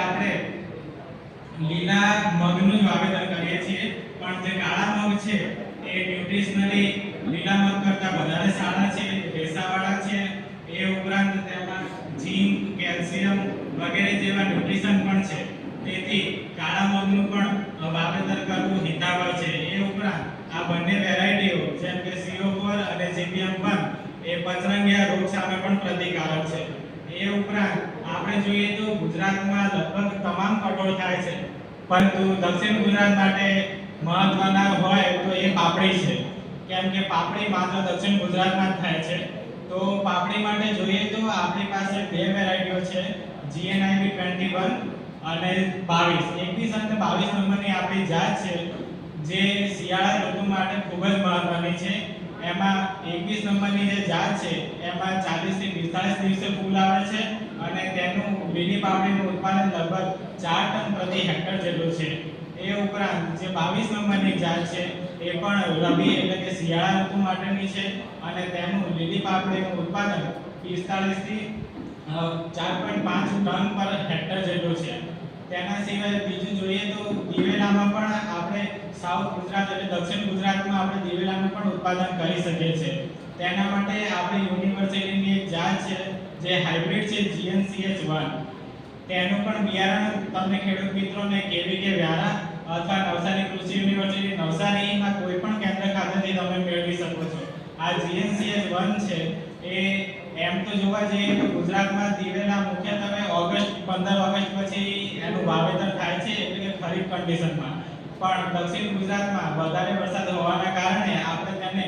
આપણે લીલા મગનું જ વાવેતર કરીએ છીએ, પણ જે કાળા મગ છે એ ન્યુટ્રિશનલી લીલા મગ કરતાં વધારે સારા છે, રેસાવાળા છે. એ ઉપરાંત તેમાં ઝીંક, કેલ્શિયમ વગેરે જેવા ન્યુટ્રિશન પણ છે. તેથી કાળા મગનું પણ વાવેતર કરવું હિતાવહ છે. એ ઉપરાંત આ બંને વેરાયટીઓ જેમ કે CO4 અને GPM1 એ પચરંગિયા રોગ સામે પણ પ્રતિકારક છે. એ ઉપરાંત આપણે જોઈએ તો ગુજરાતમાં લગભગ તમામ કઠોળ થાય છે, પરંતુ દક્ષિણ ગુજરાત માટે મહત્વના હોય તો એ પાપડી છે. કેમ કે પાપડી માત્ર દક્ષિણ ગુજરાતમાં જ થાય છે. તો પાપડી માટે જોઈએ તો આપણી પાસે બે વેરાયટીઓ છે, GNIB 21 અને 22. 21 અને 22 નંબરની આપણી જાત છે, જે શિયાળા ઋતુ માટે ખૂબ જ મહત્વની છે. એમાં 21 નંબરની જે જાત છે એમાં 40 થી 45 દિવસે ફૂલ આવે છે અને તેનું લીલી પાપડીનું ઉત્પાદન લગભગ 4 ટન પ્રતિ હેક્ટર જેટલું છે. એ ઉપરાંત જે 22 નંબરની જાત છે એ પણ રબી એટલે કે શિયાળા ઋતુ માટેની છે અને તેનું લીલી પાપડીનું ઉત્પાદન 45 થી 4.5 ટન પર હેક્ટર જેટલું છે. તેના સિવાય બીજું જોઈએ તો દિવેલામાં પણ આપણે સાઉથ ગુજરાત એટલે દક્ષિણ ગુજરાતમાં આપણે દિવેલાનું પણ ઉત્પાદન કરી શકીએ છીએ. તેના માટે આપણી યુનિવર્સિટીની એક જાત છે જે હાઇબ્રિડ છે, GNCH1. તેનું પણ બિયારણ તમને ખેડૂત મિત્રોને કેવી કે વ્યારા અથવા નવસારી કૃષિ યુનિવર્સિટી નવસારીના કોઈ પણ કેન્દ્ર ખાતેથી તમે મેળવી શકો છો. આ GNCH1 છે એ એમ તો જોવા જઈએ તો ગુજરાતમાં દિવેલા મુખ્યત્વે ઓગસ્ટ 15 ઓગસ્ટ પછી એનું વાવેતર થાય છે, એટલે કે ખરીફ કન્ડિશનમાં. પણ દક્ષિણ ગુજરાતમાં વધારે વરસાદ હોવાના કારણે આપણે તેને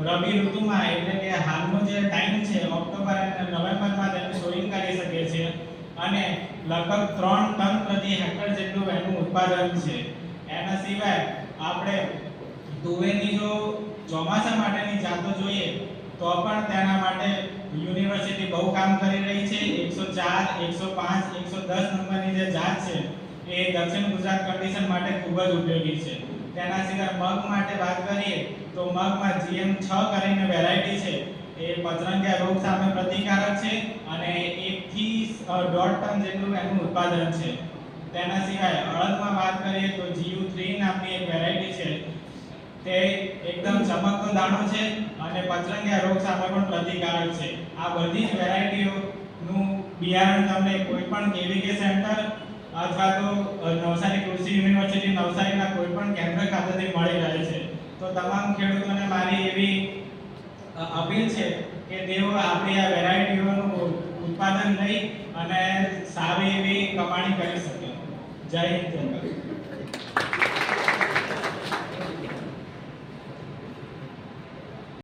રબી ઋતુમાં એટલે કે હાલનો જે ટાઈમ છે ઓક્ટોબર અને નવેમ્બરમાં તેનું સોઈંગ કરી શકીએ છીએ અને લગભગ 3 ટન પ્રતિ હેક્ટર જેટલું એનું ઉત્પાદન છે. એના સિવાય આપણે તુવેરની જો ચોમાસા માટેની જાતો જોઈએ તો પણ તેના માટે યુનિવર્સિટી બહુ કામ કરી રહી છે. 104, 105, 110 નંબરની જે જાત છે એ દક્ષિણ ગુજરાત કન્ડિશન માટે ખૂબ જ ઉપયોગી છે. તેના સિવાય મગ માટે વાત કરીએ તો મગમાં GM6 કરીને વેરાયટી છે, એ પચરંગિયા રોગ સામે પ્રતિકારક છે અને 1 થી 1.5 ટન જેટલું એનું ઉત્પાદન છે. તેના સિવાય અડદમાં વાત કરીએ તો GU3 નામની એક વેરાયટી છે, તે એકદમ ચમકતો દાણો છે અને પચરંગિયા રોગ સામે પણ પ્રતિકારક છે. આ બધી જ વેરાયટીઓનું બિયારણ તમને કોઈ પણ કેવીકે સેન્ટર અથવા તો નવસારી કૃષિ યુનિવર્સિટી નવસારીના કોઈ પણ કેન્દ્ર ખાતેથી મળી રહે છે. તો તમામ ખેડૂતોને મારી એવી અપીલ છે કે તેઓ આપણી આ વેરાયટીઓનું ઉત્પાદન લઈ અને સારી એવી કમાણી કરી શકે. જય હિન્દ.